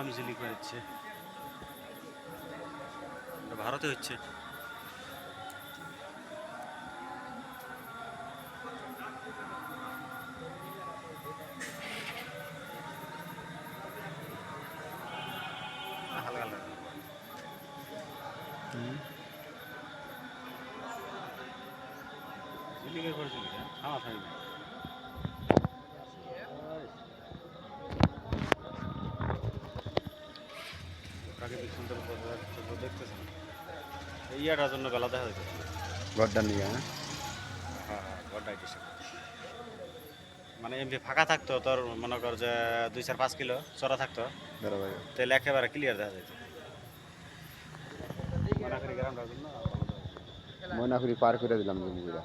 আরাম ঝিলিক হচ্ছে, ভারতে হচ্ছে। হালকা হালকা ঝিলিকের পর ঝিলিক, থামা থামি না। প্রাকৃতিক সুন্দর দেখতেছেন, ইয়াটার জন্য বেলা দেখা যাচ্ছে। গড্ডা নিয়ে হ্যাঁ হ্যাঁ হ্যাঁ, গড্ডাই দিছে। মানে এমনি ফাঁকা থাকতো তোর, মনে কর যে 2-4-5 কিলো চড়া থাকতো, ধারাবাহিক তাহলে একেবারে ক্লিয়ার দেখা যেত। মনে করি গ্রামটার জন্য ময়নাকুড়ি পার করে দিলাম জমিগুলা।